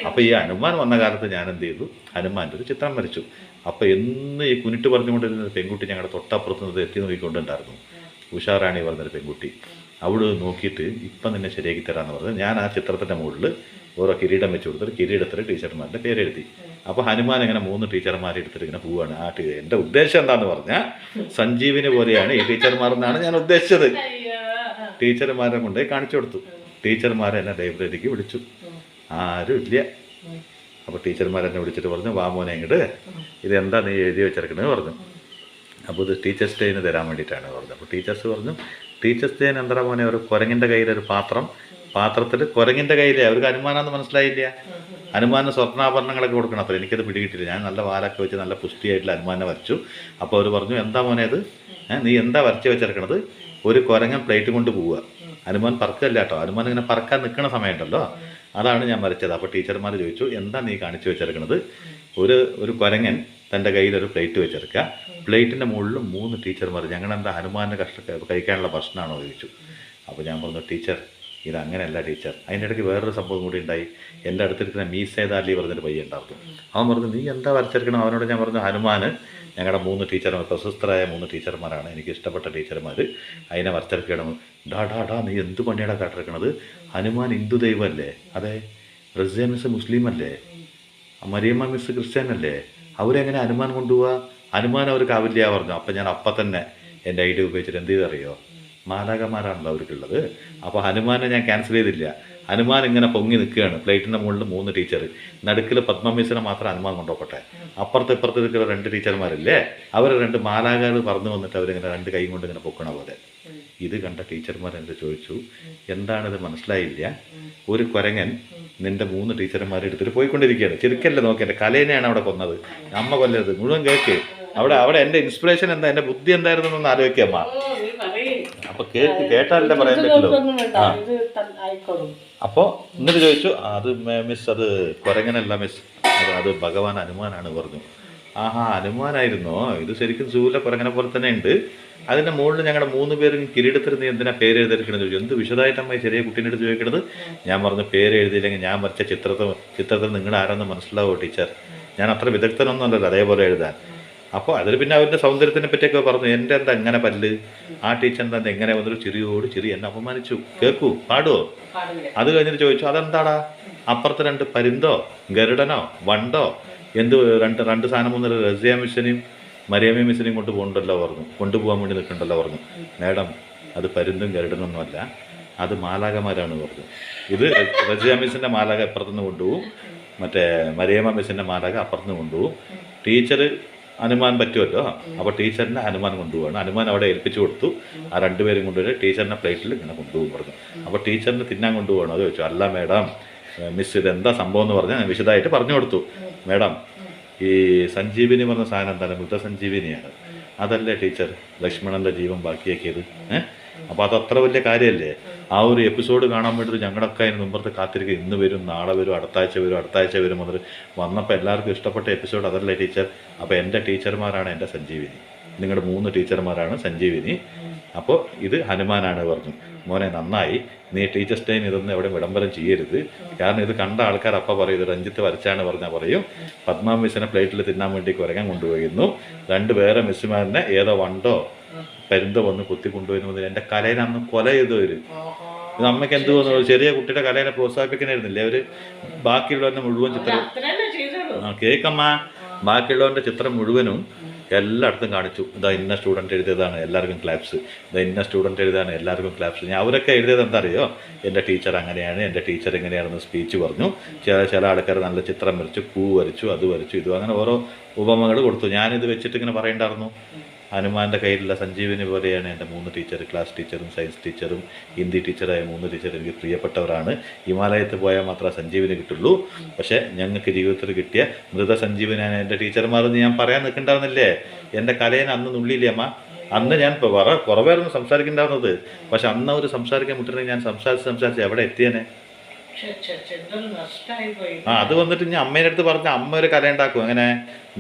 അപ്പോൾ ഈ ഹനുമാൻ വന്ന കാലത്ത് ഞാൻ എന്ത് ചെയ്തു? ഹനുമാൻ്റെ ഒരു ചിത്രം വരച്ചു. അപ്പോൾ എന്ന് ഈ കുനിട്ട് പറഞ്ഞുകൊണ്ടിരുന്ന പെൺകുട്ടി ഞങ്ങളുടെ തൊട്ടപ്പുറത്ത് നിന്ന് എത്തി നോക്കിക്കൊണ്ടുണ്ടായിരുന്നു. ഉഷാറാണി പറഞ്ഞൊരു പെൺകുട്ടി. അവിടെ നോക്കിയിട്ട് ഇപ്പം നിന്നെ ശരിയാക്കി തരാമെന്ന് പറഞ്ഞത്. ഞാൻ ആ ചിത്രത്തിൻ്റെ മുകളിൽ ഓരോ കിരീടം വെച്ച് കൊടുത്തിട്ട് കിരീടത്തിൽ ടീച്ചർമാരുടെ പേരെഴുതി. അപ്പോൾ ഹനുമാൻ ഇങ്ങനെ 3 ടീച്ചർമാരെ എടുത്തിട്ട് ഇങ്ങനെ പോവുകയാണ്. എൻ്റെ ഉദ്ദേശം എന്താണെന്ന് പറഞ്ഞാൽ സഞ്ജീവിനി പോലെയാണ് ഈ ടീച്ചർമാരെന്നാണ് ഞാൻ ഉദ്ദേശിച്ചത്. ടീച്ചർമാരെ കൊണ്ടുപോയി കാണിച്ചു കൊടുത്തു. ടീച്ചർമാരെ എന്നെ ലൈബ്രറിക്ക് വിളിച്ചു. ആരും ഇല്ല. അപ്പോൾ ടീച്ചർമാരെന്നെ വിളിച്ചിട്ട് പറഞ്ഞു, വാ മോനെ ഇങ്ങോട്ട്, ഇതെന്താ നീ എഴുതി വെച്ചിരിക്കണമെന്ന് പറഞ്ഞു. അപ്പോൾ ഇത് ടീച്ചേഴ്സ് ഡേന് തരാൻ വേണ്ടിയിട്ടാണ് പറഞ്ഞു. അപ്പോൾ ടീച്ചേഴ്സ് പറഞ്ഞു, ടീച്ചേഴ്സ് ഡേന് എന്താ മോനെ? ഒരു കുരങ്ങിൻ്റെ കയ്യിലൊരു പാത്രം, പാത്രത്തിൽ കുരങ്ങിൻ്റെ കയ്യിലേ അവർക്ക് ഹനുമാനാന്ന് മനസ്സിലായില്ല. ഹനുമാന് സ്വർണ്ണാഭരണങ്ങളൊക്കെ കൊടുക്കണം. അപ്പോൾ എനിക്കത് പിടികിട്ടില്ല. ഞാൻ നല്ല വാലൊക്കെ വെച്ച് നല്ല പുഷ്ടിയായിട്ടുള്ള ഹനുമാനെ വരച്ചു. അപ്പോൾ അവർ പറഞ്ഞു, എന്താ മോനെ അത്, നീ എന്താ വരച്ച് വെച്ചിറക്കണത്? ഒരു കുരങ്ങൻ പ്ലേറ്റ് കൊണ്ട് പോവുക. ഹനുമാൻ പറക്കല്ല കേട്ടോ, ഹനുമാൻ ഇങ്ങനെ പറക്കാൻ നിൽക്കുന്ന സമയമുണ്ടല്ലോ, അതാണ് ഞാൻ വരച്ചത്. അപ്പോൾ ടീച്ചർമാർ ചോദിച്ചു, എന്താ നീ കാണിച്ചു വെച്ചിറക്കണത്? ഒരു കുരങ്ങൻ തൻ്റെ കയ്യിലൊരു പ്ലേറ്റ് വെച്ചിറക്കുക, പ്ലേറ്റിൻ്റെ മുകളിൽ 3 ടീച്ചർമാർ, ഞങ്ങളെന്താ ഹനുമാൻ്റെ കഴിക്കാനുള്ള ഭക്ഷണമാണോ ചോദിച്ചു. അപ്പോൾ ഞാൻ പറഞ്ഞു, ടീച്ചർ ഇതങ്ങനെയല്ല ടീച്ചർ. അതിൻ്റെ ഇടയ്ക്ക് വേറൊരു സംഭവം കൂടി ഉണ്ടായി. എൻ്റെ അടുത്തിരിക്കുന്ന മീസേദാലി പറഞ്ഞൊരു പയ്യൻ ഉണ്ടായിരുന്നു. അവൻ പറഞ്ഞു, നീ എന്താ വരച്ചെടുക്കണം? അവനോട് ഞാൻ പറഞ്ഞു, ഹനുമാന് ഞങ്ങളുടെ 3 ടീച്ചർമാർ, പ്രശസ്തരായ 3 ടീച്ചർമാരാണ്, എനിക്ക് ഇഷ്ടപ്പെട്ട ടീച്ചർമാർ, അതിനെ വരച്ചെടുക്കണം. ഡാ നീ എന്ത് പണിയാണ് കാട്ടിറക്കണത്? ഹനുമാൻ ഹിന്ദു ദൈവമല്ലേ? അതെ. റസിയ മിസ് മുസ്ലിം അല്ലേ? മരിയമ്മ മിസ് ക്രിസ്ത്യൻ അല്ലേ? അവരെങ്ങനെ ഹനുമാൻ കൊണ്ടുപോവുക? ഹനുമാൻ അവർക്ക് ആവില്ല പറഞ്ഞു. അപ്പം ഞാൻ അപ്പം തന്നെ എൻ്റെ ഐഡിയ ഉപയോഗിച്ചിട്ട് എന്ത് ചെയ്തറിയോ, മാലാകമാരാണല്ലോ അവർക്കുള്ളത്. അപ്പോൾ ഹനുമാനെ ഞാൻ ക്യാൻസൽ ചെയ്തില്ല. ഹനുമാൻ ഇങ്ങനെ പൊങ്ങി നിൽക്കുകയാണ്, പ്ലേറ്റിൻ്റെ മുകളിൽ 3 ടീച്ചർ, നടുക്കിൽ പത്മ മിസ്സിനെ മാത്രം ഹനുമാൻ കൊണ്ടുപോകട്ടെ. ഇപ്പുറത്ത് നിൽക്കുന്ന 2 ടീച്ചർമാരില്ലേ, അവർ 2 മാലാകകൾ പറന്നു വന്നിട്ട് അവരിങ്ങനെ 2 കൈ കൊണ്ട് ഇങ്ങനെ പൊക്കണ പോലെ. ഇത് കണ്ട ടീച്ചർമാർ എന്നോട് ചോദിച്ചു, എന്താണിത് മനസ്സിലായില്ല? ഒരു കുരങ്ങൻ നിൻ്റെ 3 ടീച്ചർമാരെ എടുത്തിട്ട് പോയിക്കൊണ്ടിരിക്കുകയാണ്. ചെറുക്കല്ലേ നോക്കി, എൻ്റെ കലേനെയാണ് അവിടെ കൊന്നത്, അമ്മ കൊല്ലരുത്, മുഴുവൻ കേൾക്ക്. അവിടെ എൻ്റെ ഇൻസ്പിറേഷൻ എന്താ, എൻ്റെ ബുദ്ധി എന്തായിരുന്നു എന്നൊന്ന് ആലോചിക്കാമ്മ. അപ്പോൾ കേട്ടാലല്ലേ പറയാൻ പറ്റുള്ളൂ. അപ്പോൾ എന്നിട്ട് ചോദിച്ചു, അത് മിസ് അത് കുരങ്ങനല്ല മിസ്, അത് ഭഗവാൻ ഹനുമാനാണ് പറഞ്ഞു. ആഹാ, ഹനുമാനായിരുന്നോ? ഇത് ശരിക്കും സൂല കുരങ്ങനെ പോലെ തന്നെ ഉണ്ട്. അതിൻ്റെ മുകളിൽ ഞങ്ങളുടെ 3 പേരും കിരീടത്തിൽ നീ എന്തിനാ പേര് എഴുതിയിരിക്കണമെന്ന് ചോദിച്ചു. എന്ത് വിശദമായിട്ടമ്മ ചെറിയ കുട്ടീൻ്റെ അടുത്ത് ചോദിക്കണത്? ഞാൻ പറഞ്ഞു, പേര് എഴുതിയില്ലെങ്കിൽ ഞാൻ വരച്ച ചിത്രത്തിൽ നിങ്ങൾ ആരാന്ന് മനസ്സിലാവോ ടീച്ചർ? ഞാൻ അത്ര വിദഗ്ധനൊന്നും അല്ലല്ലോ അതേപോലെ എഴുതാൻ. അപ്പോൾ അതിൽ പിന്നെ അവരുടെ സൗന്ദര്യത്തിനെ പറ്റിയൊക്കെ പറഞ്ഞു. എൻ്റെ എന്താ എങ്ങനെ പല്ല്, ആ ടീച്ചർ എന്താ എങ്ങനെ വന്നൊരു ചിരി എന്നെ അപമാനിച്ചു. കേൾക്കൂ, പാടുവോ? അത് കഴിഞ്ഞിട്ട് ചോദിച്ചു, അതെന്താടാ അപ്പുറത്ത് 2 പരിന്തോ ഗരുഡനോ വണ്ടോ എന്ത് രണ്ട് സാധനം വന്നൊരു റസിയ മിസ്സിനെയും മരിയമ്മ മിസ്സിനെയും കൊണ്ടുപോകാൻ വേണ്ടി നിൽക്കണ്ടല്ലോ പറഞ്ഞു. മാഡം, അത് പരുന്തും ഗരുഡനൊന്നുമല്ല, അത് മാലാകമാരാണ് പറഞ്ഞു. ഇത് റസിയ മിസ്സിൻ്റെ മാലാക അപ്പുറത്തുനിന്ന് കൊണ്ടുപോകും, മറ്റേ മരിയമ്മ മിസ്സിൻ്റെ മാലാക അപ്പുറത്തുനിന്ന് കൊണ്ടുപോകും. ടീച്ചർ ഹനുമാൻ പറ്റുമല്ലോ, അപ്പോൾ ടീച്ചറിനെ ഹനുമാൻ കൊണ്ടുപോവാണ്. ഹനുമാൻ അവിടെ ഏൽപ്പിച്ചു കൊടുത്തു. ആ 2 പേരും കൊണ്ടുപോയി ടീച്ചറിനെ പ്ലേറ്റിൽ ഇങ്ങനെ കൊണ്ടുപോകും പറഞ്ഞു. അപ്പോൾ ടീച്ചറിന് തിന്നാൻ കൊണ്ടുപോകണം. അത് ചോദിച്ചു, അല്ല മാഡം, മിസ് ഇതെന്താ സംഭവം എന്ന് പറഞ്ഞാൽ ഞാൻ വിശദമായിട്ട് പറഞ്ഞു കൊടുത്തു. മാഡം, ഈ സഞ്ജീവിനി പറഞ്ഞ സാധനം എന്താണ്? മൃതസഞ്ജീവിനിയാണ്. അതല്ലേ ടീച്ചർ ലക്ഷ്മണൻ്റെ ജീവൻ ബാക്കിയാക്കിയത്? അപ്പോൾ അത് അത്ര വലിയ കാര്യമല്ലേ? ആ ഒരു എപ്പിസോഡ് കാണാൻ വേണ്ടിയിട്ട് ഞങ്ങളൊക്കെ അതിന് മുമ്പത്തെ കാത്തിരിക്കുക. ഇന്ന് വരും, നാളെ വരും, അടുത്താഴ്ച വരും മുതൽ വന്നപ്പോൾ എല്ലാവർക്കും ഇഷ്ടപ്പെട്ട എപ്പിസോഡ് അതല്ലേ ടീച്ചർ? അപ്പോൾ എൻ്റെ ടീച്ചർമാരാണ് എൻ്റെ സഞ്ജീവിനി, നിങ്ങളുടെ 3 ടീച്ചർമാരാണ് സഞ്ജീവിനി. അപ്പോൾ ഇത് ഹനുമാനാണ് പറഞ്ഞു. മോനെ നന്നായി, നീ ടീച്ചേഴ്സ് ഡേയിൽ ഇതൊന്നും എവിടെ വിളംബരം ചെയ്യരുത്. കാരണം ഇത് കണ്ട ആൾക്കാർ അപ്പം പറയും, ഇത് രഞ്ജിത്ത് വരച്ചാണ് പറഞ്ഞാൽ പറയും. പത്മ മിസ്സിനെ പ്ലേറ്റിൽ തിന്നാൻ വേണ്ടി കുരങ്ങൻ കൊണ്ടുപോയിരുന്നു. 2 വേറെ മിസ്സുമാരിനെ ഏതോ വണ്ടോ പരുന്തോ വന്ന് കുത്തി കൊണ്ടുപോയിരുന്നു. എൻ്റെ കലേനെ അന്ന് കൊല ചെയ്തവര്. ഇത് അമ്മയ്ക്ക് എന്ത് തോന്നുന്നു? ചെറിയ കുട്ടിയുടെ കലേനെ പ്രോത്സാഹിപ്പിക്കണമായിരുന്നില്ലേ അവർ? ബാക്കിയുള്ളവരുടെ മുഴുവൻ ചിത്രം കേക്കമ്മ, ബാക്കിയുള്ളവൻ്റെ ചിത്രം മുഴുവനും എല്ലായിടത്തും കാണിച്ചു. ഇതാ ഇന്ന സ്റ്റുഡൻറ്റ് എഴുതിയതാണ്, എല്ലാവർക്കും ക്ലാപ്സ്. ഇതാ ഇന്ന സ്റ്റുഡൻറ്റ് എഴുതിയതാണ്, എല്ലാവർക്കും ക്ലാപ്സ്. ഞാൻ അവരൊക്കെ എഴുതിയത് എന്താ അറിയോ? എൻ്റെ ടീച്ചർ അങ്ങനെയാണ്, എൻ്റെ ടീച്ചർ എങ്ങനെയാണെന്ന് സ്പീച്ച് പറഞ്ഞു. ചില ആൾക്കാർ നല്ല ചിത്രം വരച്ചു, പൂ വരച്ചു, അത് വരച്ചു, ഇത് അങ്ങനെ ഓരോ ഉപമകൾ കൊടുത്തു. ഞാനിത് വെച്ചിട്ട് ഇങ്ങനെ പറയണ്ടായിരുന്നു, ഹനുമാൻ്റെ കയ്യിലുള്ള സഞ്ജീവിനി പോലെയാണ് എൻ്റെ 3 ടീച്ചർ, ക്ലാസ് ടീച്ചറും സയൻസ് ടീച്ചറും ഹിന്ദി ടീച്ചറായ 3 ടീച്ചർ എനിക്ക് പ്രിയപ്പെട്ടവരാണ്. ഹിമാലയത്തിൽ പോയാൽ മാത്രമേ സഞ്ജീവിനി കിട്ടുള്ളൂ. പക്ഷേ ഞങ്ങൾക്ക് ജീവിതത്തിൽ കിട്ടിയ മൃതസഞ്ജീവനാണ് എൻ്റെ ടീച്ചർമാരെന്ന് ഞാൻ പറയാൻ നിൽക്കണ്ടായിരുന്നില്ലേ? എൻ്റെ കലേനെ അന്ന് നുള്ളിയില്ലേ അമ്മ? അന്ന് ഞാൻ കുറവായിരുന്നു സംസാരിക്കണ്ടായിരുന്നത്. പക്ഷെ അന്ന് അവർ സംസാരിക്കാൻ മുട്ടുണ്ടെങ്കിൽ ഞാൻ സംസാരിച്ച് എവിടെ എത്തിയേനെ? അത് വന്നിട്ട് ഞാൻ അമ്മേൻ്റെ അടുത്ത് പറഞ്ഞ അമ്മ ഒരു കല ഉണ്ടാക്കും. അങ്ങനെ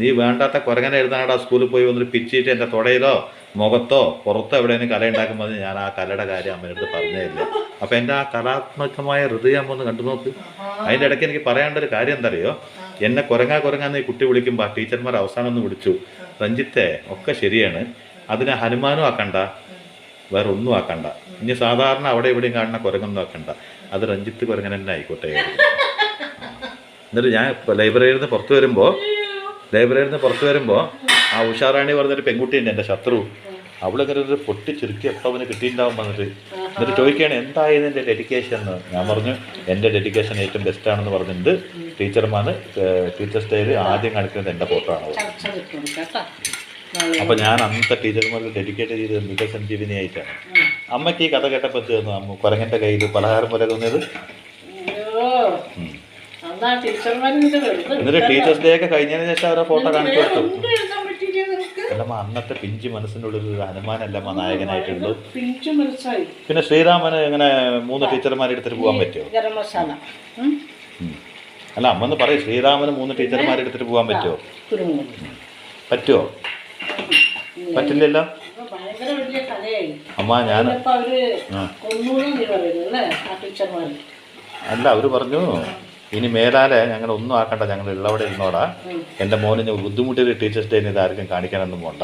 നീ വേണ്ടാത്ത കുരങ്ങനെ എഴുതാനാടാ സ്കൂളിൽ പോയി വന്നിട്ട് പിച്ചിട്ട് എൻ്റെ തുടയിലോ മുഖത്തോ പുറത്തോ എവിടെയെങ്കിലും കല ഉണ്ടാക്കുമ്പോൾ ഞാൻ ആ കലയുടെ കാര്യം അമ്മേൻ്റെ അടുത്ത് പറഞ്ഞേ ഇല്ല. അപ്പം എൻ്റെ ആ കലാത്മകമായ ഹൃദയം ഒന്ന് കണ്ടു നോക്ക്. അതിൻ്റെ ഇടയ്ക്ക് എനിക്ക് പറയാനുള്ള ഒരു കാര്യം എന്താ അറിയോ? എന്നെ കുരങ്ങാന്ന് ഈ കുട്ടി വിളിക്കുമ്പോൾ ടീച്ചർമാർ അവസാനം ഒന്ന് വിളിച്ചു, രഞ്ജിത്തെ ഒക്കെ ശരിയാണ്, അതിനെ ഹനുമാനും ആക്കണ്ട, വേറെ ഒന്നും ആക്കണ്ട, ഇനി സാധാരണ അവിടെ എവിടെയും കാണുന്ന കുരങ്ങൊന്നും ആക്കണ്ട, അത് രഞ്ജിത്ത് കുരങ്ങൻ തന്നെ ആയിക്കോട്ടെ. എന്നിട്ട് ഞാൻ ലൈബ്രറിയിൽ നിന്ന് പുറത്ത് വരുമ്പോൾ ആ ഉഷാറാണി പറഞ്ഞൊരു പെൺകുട്ടിയുണ്ട്, എൻ്റെ ശത്രു. അവളിങ്ങനെ ഒരു പൊട്ടിച്ചുരുക്കി എപ്പോൾ അവന് കിട്ടിയിട്ടുണ്ടാവും വന്നിട്ട്. എന്നിട്ട് ചോദിക്കുകയാണ്, എന്തായിരുന്നു എൻ്റെ ഡെഡിക്കേഷൻ എന്ന്. ഞാൻ പറഞ്ഞു, എൻ്റെ ഡെഡിക്കേഷൻ ഏറ്റവും ബെസ്റ്റാണെന്ന് പറഞ്ഞിട്ടുണ്ട്. ടീച്ചർമാർ ടീച്ചേഴ്സ് ഡേയിൽ ആദ്യം കാണിക്കുന്നത് എൻ്റെ ഫോട്ടോ ആണ്. അപ്പോൾ ഞാൻ അന്നത്തെ ടീച്ചർമാർക്ക് ഡെഡിക്കേറ്റ് ചെയ്തത് മൃതസഞ്ജീവിനി ആയിട്ടാണ്. അമ്മയ്ക്ക് ഈ കഥ കേട്ടപ്പോൾ എന്ത് തോന്നുന്നു? അമ്മ കുരങ്ങൻ്റെ കയ്യിൽ പലഹാരം പോലെ തോന്നിയത്? അയ്യോ അതാ ടീച്ചർമാരിന്റെ എന്നിട്ട് ടീച്ചേഴ്സ് ഡേ ഒക്കെ കഴിഞ്ഞതിന് ശേഷം അവരെ ഫോട്ടോ കാണിച്ചു കൊടുത്തു. ഒന്നും എഴുതാൻ പറ്റിയില്ല നിനക്ക്. അല്ലമ്മ അന്നത്തെ പിഞ്ചു മനസ്സിൻ്റെ ഉള്ളിൽ ഒരു ഹനുമാനല്ലമ്മ നായകനായിട്ടുള്ളൂ. പിഞ്ചു മനസ്സായി. പിന്നെ ശ്രീരാമന് ഇങ്ങനെ 3 ടീച്ചർമാരെ എടുത്തിട്ട് പോകാൻ പറ്റുമോ? ഗരം മസാല അല്ല അമ്മ ഒന്ന് പറയും, ശ്രീരാമന് 3 ടീച്ചർമാരെ എടുത്തിട്ട് പോകാൻ പറ്റുമോ? പറ്റുമോ? പറ്റില്ലല്ലോ. ഭയങ്കര വലിയ കലയായി അമ്മ ഞാൻ അവര് കൊന്നൂന്ന് നീ പറയുന്നു അല്ലേ ആ ടീച്ചർമാർ? അല്ല അവർ പറഞ്ഞു ഇനി മേലാലെ ഞങ്ങൾ ഒന്നും ആക്കണ്ട, ഞങ്ങൾ ഉള്ളവിടെ ഇരുന്നോടാ, എൻ്റെ മോന് ബുദ്ധിമുട്ടിയൊരു ടീച്ചേഴ്സ് ഡേന് ഇത് ആർക്കും കാണിക്കാനൊന്നും പോണ്ട,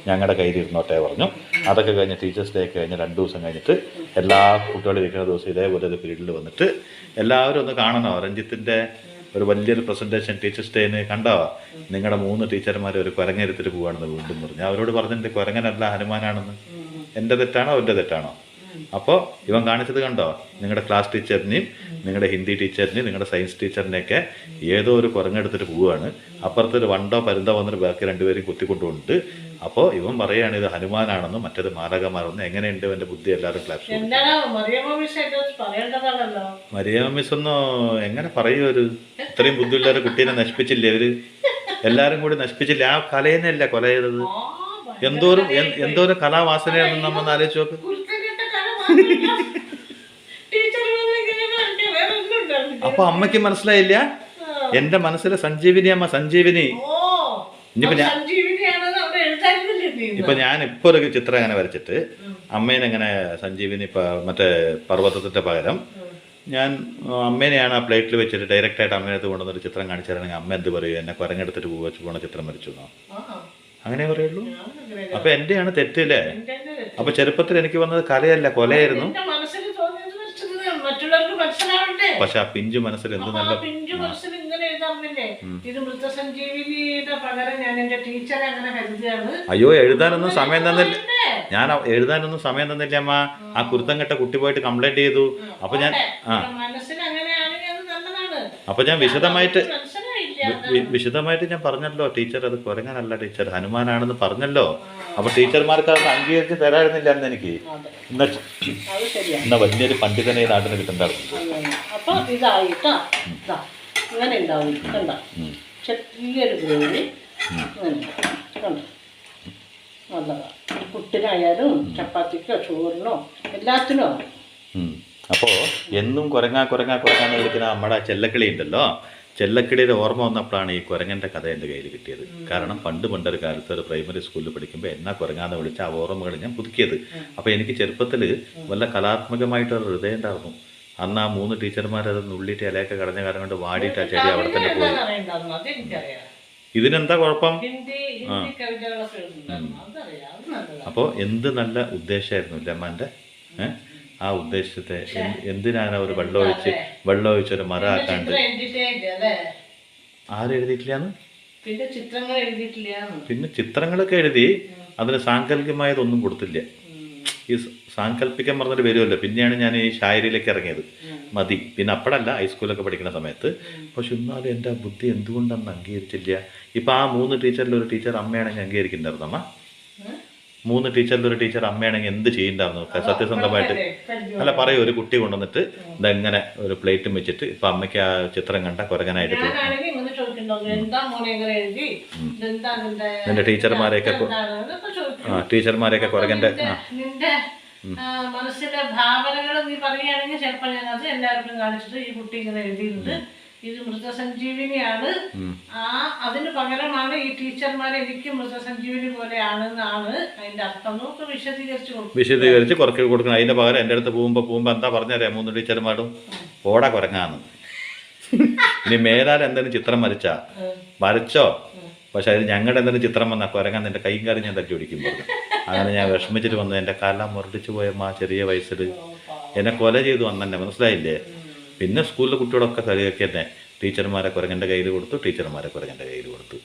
ഞങ്ങളുടെ കയ്യിൽ ഇരുന്നോട്ടെ പറഞ്ഞു. അതൊക്കെ കഴിഞ്ഞ് ടീച്ചേഴ്സ് ഡേ കഴിഞ്ഞ് 2 ദിവസം കഴിഞ്ഞിട്ട് എല്ലാ കുട്ടികളും ഇരിക്കുന്ന ദിവസം ഇതേപോലെ ഒരു പീരീഡിൽ വന്നിട്ട് എല്ലാവരും ഒന്ന് കാണണോ, രഞ്ജിത്തിൻ്റെ ഒരു വലിയൊരു പ്രസൻറ്റേഷൻ ടീച്ചേഴ്സ് ഡേന് കണ്ടോ, നിങ്ങളുടെ 3 ടീച്ചർമാർ ഒരു കുരങ്ങെടുത്തിട്ട് പോവുകയാണെന്ന് വീണ്ടും പറഞ്ഞു. അവരോട് പറഞ്ഞിട്ട് കുരങ്ങനല്ല ഹനുമാനാണെന്ന്. എൻ്റെ തെറ്റാണോ അവൻ്റെ തെറ്റാണോ? അപ്പോൾ ഇവൻ കാണിച്ചത് കണ്ടോ, നിങ്ങളുടെ ക്ലാസ് ടീച്ചറിനെയും നിങ്ങളുടെ ഹിന്ദി ടീച്ചറിനെയും നിങ്ങളുടെ സയൻസ് ടീച്ചറിനെയൊക്കെ ഏതോ ഒരു കുരങ്ങെടുത്തിട്ട് പോവുകയാണ്. അപ്പുറത്തൊരു വണ്ടോ പരുന്തോ വന്നിട്ട് ബാക്കി 2 പേരെയും കുത്തിക്കൊണ്ടുണ്ട്. അപ്പോൾ ഇവൻ പറയുകയാണ് ഇത് ഹനുമാനാണെന്നും മറ്റേത് മാലകമാണെന്നും. എങ്ങനെയുണ്ട് എൻ്റെ ബുദ്ധി? എല്ലാവരും ക്ലാസ് മരിയമ്മ മിസ് ഒന്നും എങ്ങനെ പറയൂ, ഒരു ഇത്രയും ബുദ്ധിയുള്ളവരെ കുട്ടീനെ നശിപ്പിച്ചില്ലേ അവര്? എല്ലാവരും കൂടി നശിപ്പിച്ചില്ലേ? ആ കലയെന്നല്ല കൊല ചെയ്തത്. എന്തോരം കലാവാസനയാണെന്ന് നമ്മൾ ആലോചിച്ച് നോക്ക്. അപ്പൊ അമ്മയ്ക്ക് മനസ്സിലായില്ല? എന്റെ മനസ്സിലെ സഞ്ജീവിനി അമ്മ, സഞ്ജീവിനി. ഇപ്പൊ ഞാൻ ഇപ്പൊ ഒരു ചിത്രം അങ്ങനെ വരച്ചിട്ട് അമ്മേനെ എങ്ങനെ സഞ്ജീവിനി മറ്റേ പർവ്വതത്തിന്റെ പകരം ഞാൻ അമ്മേനെയാണ് ആ പ്ലേറ്റിൽ വെച്ചിട്ട് ഡയറക്റ്റായിട്ട് അമ്മേനത്ത് കൊണ്ടുവന്നൊരു ചിത്രം കാണിച്ചു തരണമെങ്കിൽ അമ്മ എന്ത് പറയും? എന്നെ കുരങ്ങെടുത്തിട്ട് വെച്ച് പോണ ചിത്രം വരച്ചു എന്നോ? അങ്ങനെ പറയുള്ളൂ. അപ്പൊ എന്റെയാണ് തെറ്റില്ലേ? അപ്പൊ ചെറുപ്പത്തിൽ എനിക്ക് വന്നത് കലയല്ല, കൊലയായിരുന്നു. പക്ഷെ ആ പിഞ്ചു മനസ്സിൽ എന്ത് നല്ല അയ്യോ എഴുതാനൊന്നും സമയം തന്നില്ല. ഞാൻ എഴുതാനൊന്നും സമയം തന്നില്ല അമ്മ. ആ കുരുത്തം കെട്ട കുട്ടി പോയിട്ട് കംപ്ലൈന്റ് ചെയ്തു. അപ്പൊ ഞാൻ വിശദമായിട്ട് ഞാൻ പറഞ്ഞല്ലോ, ടീച്ചർ അത് കുരങ്ങനല്ല, ടീച്ചർ ഹനുമാനാണെന്ന് പറഞ്ഞല്ലോ. അപ്പൊ ടീച്ചർമാർക്ക് അത് അംഗീകരിച്ച് തരായിരുന്നില്ല അന്ന് എനിക്ക്. എന്നാ വലിയൊരു പണ്ഡിതനെ ഈ നാട്ടിന് കിട്ടണ്ടായിരുന്നു. അപ്പൊ ഇതായിട്ടാ ഇങ്ങനെ ഉണ്ടാവും. കണ്ട ചെറിയൊരു ഗ്രേവി നല്ലതാ. പുട്ടിനായാലും ചപ്പാത്തിക്കോ ചോറിനോ എല്ലാത്തിനും. അപ്പോൾ എന്നും കുരങ്ങാന്ന് വിളിക്കുന്ന നമ്മുടെ ചെല്ലക്കിളി ഉണ്ടല്ലോ, ചെല്ലക്കിളിയുടെ ഓർമ്മ വന്നപ്പോഴാണ് ഈ കുരങ്ങൻ്റെ കഥ എൻ്റെ കയ്യിൽ കിട്ടിയത്. കാരണം പണ്ടൊരു കാലത്ത് ഒരു പ്രൈമറി സ്കൂളിൽ പഠിക്കുമ്പോൾ എന്നാ കുരങ്ങാന്ന് വിളിച്ച ആ ഓർമ്മകൾ ഞാൻ പുതുക്കിയത്. അപ്പോൾ എനിക്ക് ചെറുപ്പത്തിൽ വല്ല കലാത്മകമായിട്ടൊരു ഹൃദയം ഉണ്ടായിരുന്നു. അന്ന് ആ 3 ടീച്ചർമാരത് നുള്ളിയിട്ട് ഇലയൊക്കെ കടഞ്ഞ കാരണം കൊണ്ട് വാടിയിട്ട് ആ ചെടി അവിടെ തന്നെ പോയി. ഇതിനെന്താ കുഴപ്പം? അപ്പോൾ എന്ത് നല്ല ഉദ്ദേശമായിരുന്നു ഇല്ല അമ്മൻ്റെ. ആ ഉദ്ദേശത്തെ എന്തിനാണ് ഒരു വെള്ളമൊഴിച്ച് ഒരു മരം ആക്കാണ്ട് ആരെഴുതിയിട്ടില്ലാന്ന്? പിന്നെ ചിത്രങ്ങളൊക്കെ എഴുതി, അതിന് സാങ്കല്പികമായതൊന്നും കൊടുത്തില്ല. ഈ സാങ്കല്പിക്കാൻ പറഞ്ഞിട്ട് വരുമല്ലോ. പിന്നെയാണ് ഞാൻ ഈ ഷായരിയിലേക്ക് ഇറങ്ങിയത്. മതി. പിന്നെ അപ്പോഴല്ല, ഹൈസ്കൂളൊക്കെ പഠിക്കുന്ന സമയത്ത്. പക്ഷെ എന്നാലും എൻ്റെ ബുദ്ധി എന്തുകൊണ്ടന്ന് അംഗീകരിച്ചില്ല? ഇപ്പം ആ 3 ടീച്ചറിൽ ഒരു ടീച്ചർ അമ്മയാണെങ്കിൽ അംഗീകരിക്കുന്നുണ്ടായിരുന്നു അമ്മ. 3 ടീച്ചറിൽ ഒരു ടീച്ചർ അമ്മയാണെങ്കിൽ എന്ത് ചെയ്യണ്ടായിരുന്നു? സത്യസന്ധമായിട്ട് അല്ല പറയൂ. ഒരു കുട്ടി കൊണ്ടുവന്നിട്ട് ഇതെങ്ങനെ ഒരു പ്ലേറ്റും വെച്ചിട്ട് ഇപ്പൊ അമ്മയ്ക്ക് ആ ചിത്രം കണ്ട കുരങ്ങനായിട്ട് എന്റെ ടീച്ചർമാരെയൊക്കെ കുരങ്ങന്റെ മനസ്സിലെ ഭാവനകൾ നീ പറയുകയാണെങ്കിൽ ചിലപ്പോൾ ഞാൻ അത് എല്ലാവർക്കും കാണിച്ചിട്ട് ഈ കുട്ടി ഇങ്ങനെ എഴുതിയിട്ടുണ്ട്, ഇത് മൃതസഞ്ജീവിനിയാണ്, അതിന് പകരമാണ് ഈ ടീച്ചർമാരെ എനിക്ക് മൃതസഞ്ജീവിനി പോലെയാണെന്നാണ് അതിന്റെ അർത്ഥം. നമുക്ക് വിശദീകരിച്ച് കുറച്ച് കൊടുക്കണം. അതിന്റെ പകരം എൻ്റെ അടുത്ത് പോകുമ്പോ എന്താ പറഞ്ഞറിയാം? 3 ടീച്ചർമാരും ഓടാ കുരങ്ങാന്ന്. ഇനി മേലാൽ എന്തെങ്കിലും ചിത്രം വരച്ചോ, പക്ഷെ അതിന് ഞങ്ങളുടെ എന്തെങ്കിലും ചിത്രം വന്നാൽ കുരങ്ങാൻ എൻ്റെ കൈയും കാര്യം ഞാൻ തട്ടി പിടിക്കും പറഞ്ഞു. അങ്ങനെ ഞാൻ വിഷമിച്ചിട്ട് വന്നു. എൻ്റെ കാലം മുരടിച്ചു പോയമ്മ ചെറിയ വയസ്സിൽ എന്നെ കൊല ചെയ്തു വന്നെ, മനസ്സിലായില്ലേ? പിന്നെ സ്കൂളിലെ കുട്ടികളൊക്കെ കളിയൊക്കെ തന്നെ ടീച്ചർമാരെ കുരങ്ങൻ്റെ കയ്യിൽ കൊടുത്തു, ടീച്ചർമാരെ കുരങ്ങൻ്റെ കയ്യിൽ കൊടുത്തു.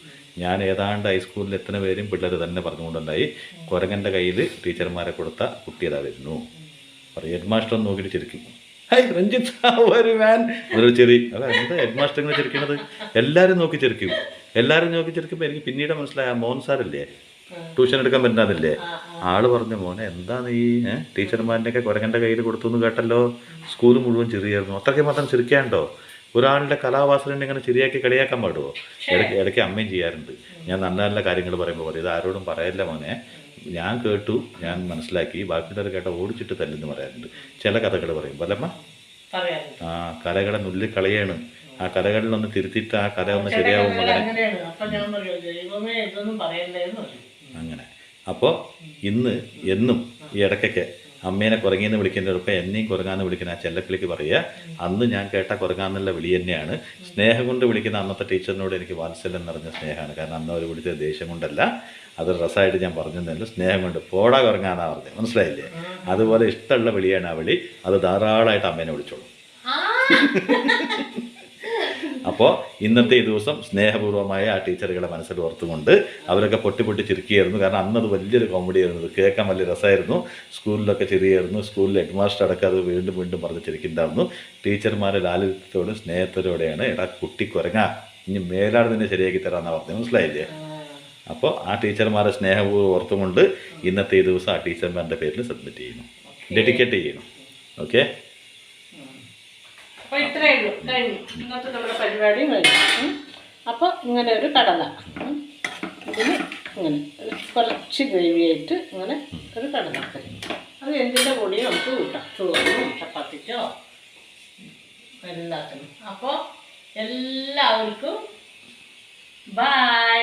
ഞാൻ ഏതാണ്ട് ഹൈസ്കൂളിൽ എത്ര പേരും പിള്ളേർ തന്നെ പറഞ്ഞുകൊണ്ടുണ്ടായി. കുരങ്ങൻ്റെ കയ്യിൽ ടീച്ചർമാരെ കൊടുത്ത കുട്ടി അതാ വരുന്നു പറയും. ഹെഡ് മാസ്റ്റർ ഒന്ന് നോക്കിയിട്ട് ചിരിക്കും. ഹൈ രഞ്ജിത്ത് ഒരു മാൻ ഒരു ചെറിയ അല്ല എന്താ ഹെഡ് മാസ്റ്റർ ഇങ്ങനെ ചിരിക്കണത്? എല്ലാവരും നോക്കി ചിരിക്കുമ്പോൾ എനിക്ക് പിന്നീട് മനസ്സിലായ മോഹൻ സാറില്ലേ ട്യൂഷൻ എടുക്കാൻ പറ്റുന്നതില്ലേ, ആള് പറഞ്ഞു മോനെ എന്താ നീ ടീച്ചർമാരുടെയൊക്കെ കുരങ്ങൻ്റെ കയ്യിൽ കൊടുത്തു എന്ന് കേട്ടല്ലോ, സ്കൂൾ മുഴുവൻ ചിരിയായിരുന്നു. അത്രയ്ക്ക് മാത്രം ചിരിക്കാണ്ടോ? ഒരാളുടെ കലാവാസനെ ഇങ്ങനെ ശരിയാക്കി കളിയാക്കാൻ പാടുമോ? ഇടയ്ക്ക് അമ്മയും ചെയ്യാറുണ്ട്. ഞാൻ നല്ല നല്ല കാര്യങ്ങൾ പറയുമ്പോൾ പറയും, ഇത് ആരോടും പറയല്ല മോനെ, ഞാൻ കേട്ടു, ഞാൻ മനസ്സിലാക്കി, ബാക്കിയുള്ളവർ കേട്ട ഓടിച്ചിട്ട് തല്ലെന്ന് പറയാറുണ്ട്. ചില കഥകൾ പറയും പലമ്മ. ആ കലകളെ നുള്ളി കളയാണ്. ആ കലകളിലൊന്ന് തിരുത്തിയിട്ട് ആ കല ഒന്ന് ശരിയാവും മകനെ. അങ്ങനെ അപ്പോൾ ഇന്ന് എന്നും ഈ ഇടയ്ക്കൊക്കെ അമ്മേനെ കുരങ്ങിയെന്ന് വിളിക്കുന്നതിനൊപ്പം എന്നെയും കുരങ്ങാന്ന് വിളിക്കുന്ന ആ ചെല്ലക്കിളിക്ക് പറയുക, അന്ന് ഞാൻ കേട്ട കുരങ്ങാന്നുള്ള വിളി തന്നെയാണ്. സ്നേഹം കൊണ്ട് വിളിക്കുന്ന അന്നത്തെ ടീച്ചറിനോട് എനിക്ക് വാത്സല്യം നിറഞ്ഞ സ്നേഹമാണ്. കാരണം അന്ന് അവർ വിളിച്ചത് ദേഷ്യം കൊണ്ടല്ല, അത് രസമായിട്ട് ഞാൻ പറഞ്ഞതല്ല, സ്നേഹം കൊണ്ട് പോടാ കുരങ്ങാന്നാ പറഞ്ഞത്. മനസ്സിലായില്ലേ? അതുപോലെ ഇഷ്ടമുള്ള വിളിയാണ് ആ വിളി. അത് ധാരാളമായിട്ട് അമ്മേനെ വിളിച്ചോളൂ. അപ്പോൾ ഇന്നത്തെ ഈ ദിവസം സ്നേഹപൂർവ്വമായ ആ ടീച്ചറുകളെ മനസ്സിൽ ഓർത്തുകൊണ്ട് അവരൊക്കെ പൊട്ടി പൊട്ടി ചിരിക്കുകയായിരുന്നു. കാരണം അന്നത് വലിയൊരു കോമഡി ആയിരുന്നു, കേൾക്കാൻ വലിയ രസമായിരുന്നു. സ്കൂളിലൊക്കെ ചിരിയായിരുന്നു. സ്കൂളിൽ ഹെഡ് മാസ്റ്റർ അടക്കം അത് വീണ്ടും വീണ്ടും പറഞ്ഞ് ചിരിക്കുന്നുണ്ടായിരുന്നു. ടീച്ചർമാരെ ലാളിത്യത്തോടും സ്നേഹത്തോടെയാണ് എടാ കുട്ടി കുരങ്ങാ, ഇനി മേലാട് നിന്നെ ശരിയാക്കി തരാമെന്നാണ് പറഞ്ഞത്. മനസ്സിലായില്ലേ? അപ്പോൾ ആ ടീച്ചർമാരെ സ്നേഹപൂർവ്വം ഓർത്തുകൊണ്ട് ഇന്നത്തെ ഈ ദിവസം ആ ടീച്ചർമാരുടെ പേരിൽ സബ്മിറ്റ് ചെയ്യുന്നു, ഡെഡിക്കേറ്റ് ചെയ്യുന്നു. ഓക്കെ, അപ്പോൾ ഇത്രയേ ഉള്ളൂ, കഴിഞ്ഞു. ഇന്നത്തെ നമ്മുടെ പരിപാടിയും കഴിഞ്ഞു. അപ്പോൾ ഇങ്ങനെ ഒരു കടല, ഇതിന് ഇങ്ങനെ കുറച്ച് ഗ്രേവിയായിട്ട് ഇങ്ങനെ ഒരു കടലക്കറി. അത് എന്തിൻ്റെ കൂടെയും നമുക്ക് കൂട്ടാം, ചോറിനും ചപ്പാത്തിക്കോ എല്ലാത്തിനും. അപ്പോൾ എല്ലാവർക്കും ബൈ.